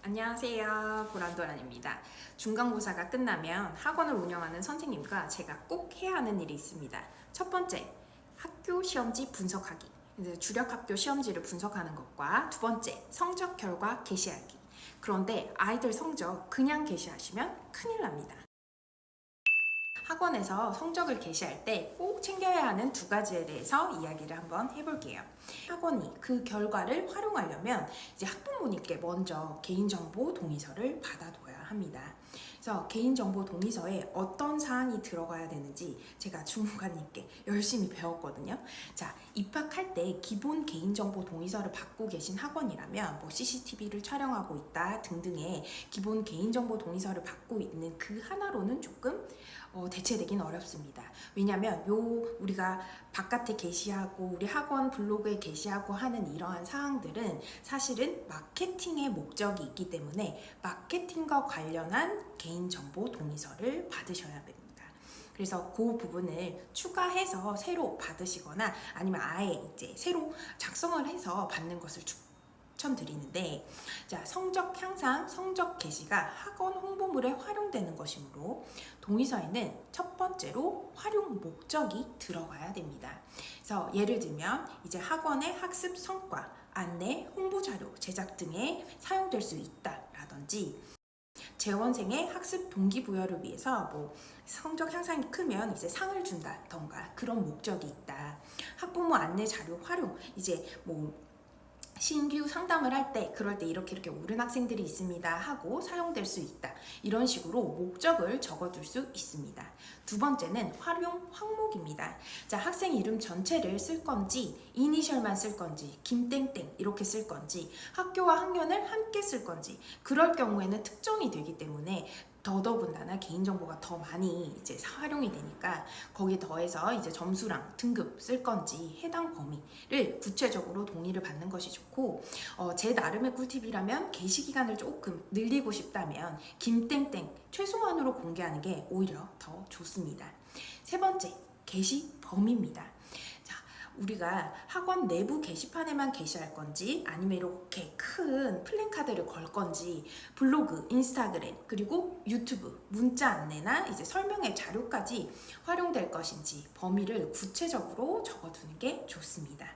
안녕하세요. 보란도란입니다. 중간고사가 끝나면 학원을 운영하는 선생님과 제가 꼭 해야 하는 일이 있습니다. 첫 번째, 학교 시험지 분석하기. 주력 학교 시험지를 분석하는 것과 두 번째, 성적 결과 게시하기. 그런데 아이들 성적 그냥 게시하시면 큰일 납니다. 학원에서 성적을 게시할 때 꼭 챙겨야 하는 두 가지에 대해서 이야기를 한번 해볼게요. 학원이 그 결과를 활용하려면 이제 학부모님께 먼저 개인정보 동의서를 받아둬야 합니다. 그래서 개인정보 동의서에 어떤 사항이 들어가야 되는지 제가 주무관님께 열심히 배웠거든요. 자, 입학할 때 기본 개인정보 동의서를 받고 계신 학원이라면 뭐 CCTV를 촬영하고 있다 등등의 기본 개인정보 동의서를 받고 있는 그 하나로는 조금 대체되긴 어렵습니다. 왜냐하면 우리가 바깥에 게시하고 우리 학원 블로그에 게시하고 하는 이러한 사항들은 사실은 마케팅의 목적이 있기 때문에 마케팅과 관련한 개인정보 동의서를 받으셔야 됩니다. 그래서 그 부분을 추가해서 새로 받으시거나 아니면 아예 이제 새로 작성을 해서 받는 것을 추천드리는데, 자, 성적 향상, 성적 게시가 학원 홍보물에 활용되는 것이므로 동의서에는 첫 번째로 활용 목적이 들어가야 됩니다. 그래서 예를 들면 이제 학원의 학습 성과, 안내, 홍보 자료 제작 등에 사용될 수 있다라든지, 재원생의 학습 동기부여를 위해서 뭐 성적 향상이 크면 이제 상을 준다던가 그런 목적이 있다. 학부모 안내 자료 활용, 이제 뭐 신규 상담을 할 때 그럴 때 이렇게 옳은 학생들이 있습니다 하고 사용될 수 있다. 이런 식으로 목적을 적어둘 수 있습니다. 두 번째는 활용 항목입니다. 자, 학생 이름 전체를 쓸 건지 이니셜만 쓸 건지 김땡땡 이렇게 쓸 건지 학교와 학년을 함께 쓸 건지, 그럴 경우에는 특정이 되기 때문에 더더군다나 개인정보가 더 많이 이제 활용이 되니까 거기에 더해서 이제 점수랑 등급 쓸 건지 해당 범위를 구체적으로 동의를 받는 것이 좋고, 제 나름의 꿀팁이라면 게시 기간을 조금 늘리고 싶다면 김땡땡 최소한으로 공개하는 게 오히려 더 좋습니다. 세 번째, 게시 범위입니다. 우리가 학원 내부 게시판에만 게시할 건지 아니면 이렇게 큰 플랜카드를 걸 건지, 블로그, 인스타그램, 그리고 유튜브, 문자 안내나 이제 설명의 자료까지 활용될 것인지 범위를 구체적으로 적어두는 게 좋습니다.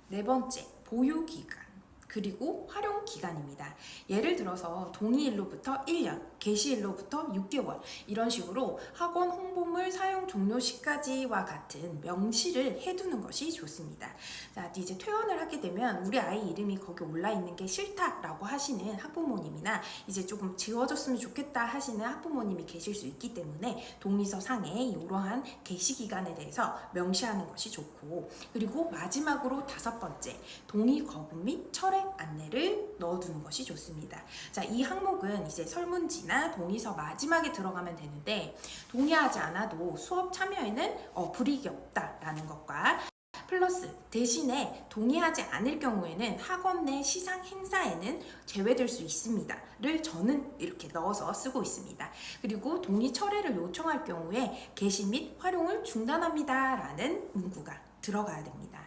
네 번째, 보유 기간 그리고 활용 기간입니다. 예를 들어서 동의일로부터 1년, 게시일로부터 6개월 이런 식으로 학원 홍보물 사용 종료 시까지와 같은 명시를 해두는 것이 좋습니다. 자, 이제 퇴원을 하게 되면 우리 아이 이름이 거기 올라 있는 게 싫다라고 하시는 학부모님이나 이제 조금 지워졌으면 좋겠다 하시는 학부모님이 계실 수 있기 때문에 동의서 상에 이러한 게시 기간에 대해서 명시하는 것이 좋고, 그리고 마지막으로 다섯 번째, 동의 거부 및 철회 안내를 넣어두는 것이 좋습니다. 자, 이 항목은 이제 설문지나 동의서 마지막에 들어가면 되는데, 동의하지 않아도 수업 참여에는 불이익이 없다라는 것과 플러스 대신에 동의하지 않을 경우에는 학원 내 시상 행사에는 제외될 수 있습니다를 저는 이렇게 넣어서 쓰고 있습니다. 그리고 동의 철회를 요청할 경우에 게시 및 활용을 중단합니다라는 문구가 들어가야 됩니다.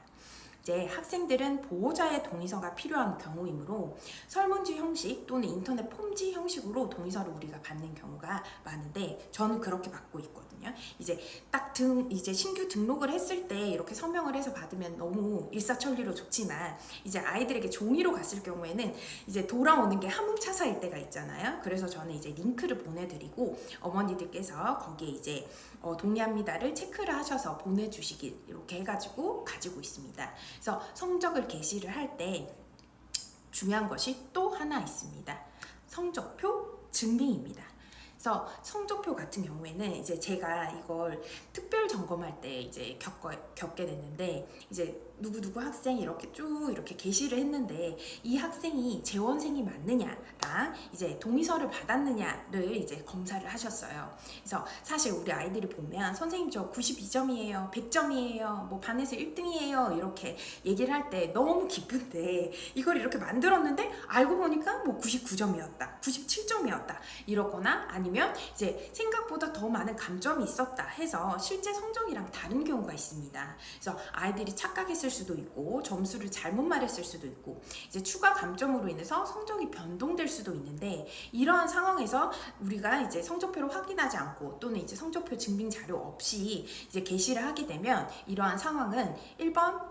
이제 학생들은 보호자의 동의서가 필요한 경우이므로 설문지 형식 또는 인터넷 폼지 형식으로 동의서를 우리가 받는 경우가 많은데, 저는 그렇게 받고 있거든요. 이제 이제 신규 등록을 했을 때 이렇게 서명을 해서 받으면 너무 일사천리로 좋지만, 이제 아이들에게 종이로 갔을 경우에는 이제 돌아오는 게 한문차사일 때가 있잖아요. 그래서 저는 이제 링크를 보내드리고 어머니들께서 거기에 이제 동의합니다를 체크를 하셔서 보내주시길 이렇게 해가지고 가지고 있습니다. 그래서 성적을 게시를 할 때 중요한 것이 또 하나 있습니다. 성적표 증빙입니다. 그래서 성적표 같은 경우에는 이제 제가 이걸 특별 점검할 때 이제 겪게 됐는데, 이제 누구누구 학생이 이렇게 쭉 이렇게 게시를 했는데 이 학생이 재원생이 맞느냐랑 이제 동의서를 받았느냐를 이제 검사를 하셨어요. 그래서 사실 우리 아이들이 보면 선생님 저 92점이에요, 100점이에요, 뭐 반에서 1등이에요 이렇게 얘기를 할 때 너무 기쁜데, 이걸 이렇게 만들었는데 알고 보니까 뭐 99점이었다, 97점이었다 이러거나, 아니면 이제 생각보다 더 많은 감점이 있었다 해서 실제 성적이랑 다른 경우가 있습니다. 그래서 아이들이 착각했을 말했을 수도 있고 점수를 잘못 말했을 수도 있고 이제 추가 감점으로 인해서 성적이 변동될 수도 있는데 이러한 상황에서 우리가 이제 성적표를 확인하지 않고 또는 이제 성적표 증빙 자료 없이 이제 게시를 하게 되면 이러한 상황은 1번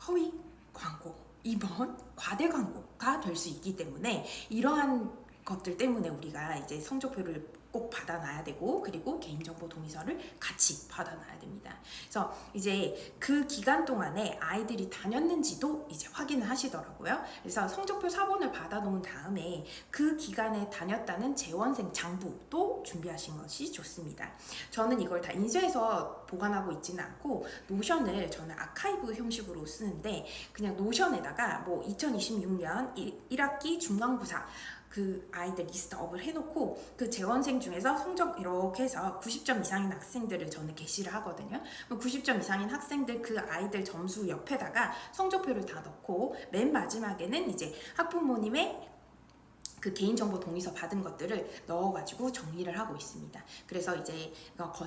허위 광고, 2번 과대 광고가 될 수 있기 때문에 이러한 것들 때문에 우리가 이제 성적표를 꼭 받아놔야 되고 그리고 개인정보 동의서를 같이 받아놔야 됩니다. 그래서 이제 그 기간 동안에 아이들이 다녔는지도 이제 확인을 하시더라고요. 그래서 성적표 사본을 받아놓은 다음에 그 기간에 다녔다는 재원생 장부도 준비하신 것이 좋습니다. 저는 이걸 다 인쇄해서 보관하고 있지는 않고 노션을 저는 아카이브 형식으로 쓰는데 그냥 노션에다가 뭐 2026년 1학기 중간고사 그 아이들 리스트업을 해놓고 그 재원생 중에서 성적 이렇게 해서 90점 이상인 학생들을 저는 게시를 하거든요. 90점 이상인 학생들 그 아이들 점수 옆에다가 성적표를 다 넣고 맨 마지막에는 이제 학부모님의 그 개인정보 동의서 받은 것들을 넣어가지고 정리를 하고 있습니다. 그래서 이제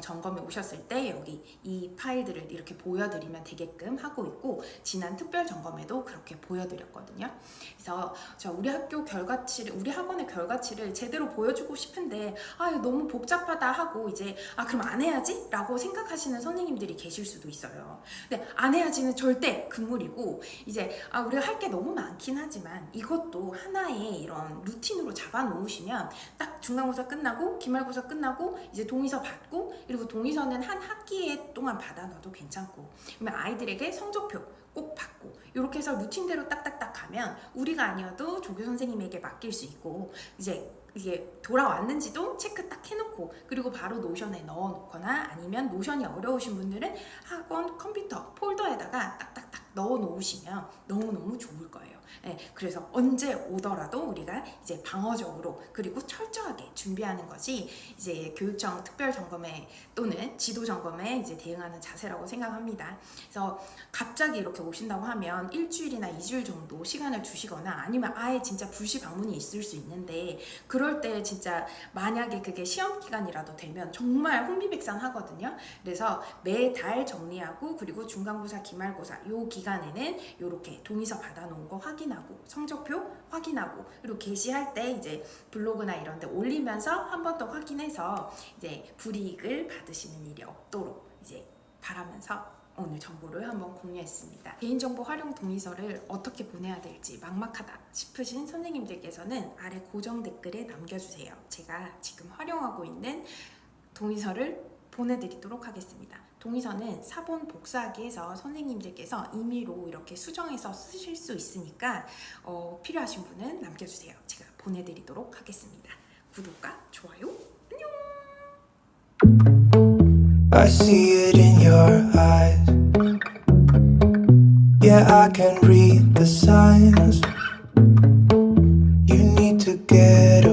점검에 오셨을 때 여기 이 파일들을 이렇게 보여드리면 되게끔 하고 있고 지난 특별 점검에도 그렇게 보여드렸거든요. 그래서 우리 학교 결과치를 우리 학원의 결과치를 제대로 보여주고 싶은데 이거 너무 복잡하다 하고 이제 그럼 안 해야지? 라고 생각하시는 선생님들이 계실 수도 있어요. 근데 안 해야지는 절대 금물이고 이제 우리가 할 게 너무 많긴 하지만 이것도 하나의 이런 루틴으로 잡아 놓으시면 딱 중간고사 끝나고 기말고사 끝나고 이제 동의서 받고 그리고 동의서는 한 학기에 동안 받아 놔도 괜찮고 그러면 아이들에게 성적표 꼭 받고 이렇게 해서 루틴대로 딱딱딱 가면 우리가 아니어도 조교 선생님에게 맡길 수 있고 이제 이게 돌아왔는지도 체크 딱 해놓고 그리고 바로 노션에 넣어놓거나 아니면 노션이 어려우신 분들은 학원 컴퓨터 폴더에다가 딱딱딱 넣어놓으시면 너무너무 좋을 거예요. 네, 그래서 언제 오더라도 우리가 이제 방어적으로 그리고 철저하게 준비하는 것이 이제 교육청 특별 점검에 또는 지도 점검에 이제 대응하는 자세라고 생각합니다. 그래서 갑자기 이렇게 오신다고 하면 일주일이나 2주일 정도 시간을 주시거나 아니면 아예 진짜 불시 방문이 있을 수 있는데 그럴 때 진짜 만약에 그게 시험 기간이라도 되면 정말 혼비백산하거든요. 그래서 매달 정리하고 그리고 중간고사, 기말고사 요 기간에는 이렇게 동의서 받아놓은 거 확인하고 성적표 확인하고 그리고 게시할 때 이제 블로그나 이런 데 올리면서 한 번 더 확인해서 이제 불이익을 받으시는 일이 없도록 이제 바라면서 오늘 정보를 한번 공유했습니다. 개인정보 활용 동의서를 어떻게 보내야 될지 막막하다 싶으신 선생님들께서는 아래 고정 댓글에 남겨주세요. 제가 지금 활용하고 있는 동의서를 보내드리도록 하겠습니다. 동의서는 사본 복사하기 해서 선생님들께서 임의로 이렇게 수정해서 쓰실 수 있으니까 필요하신 분은 남겨주세요. 제가 보내드리도록 하겠습니다. 구독과 좋아요, 안녕! I see it in your eyes. Yeah, I can read the signs. You need to get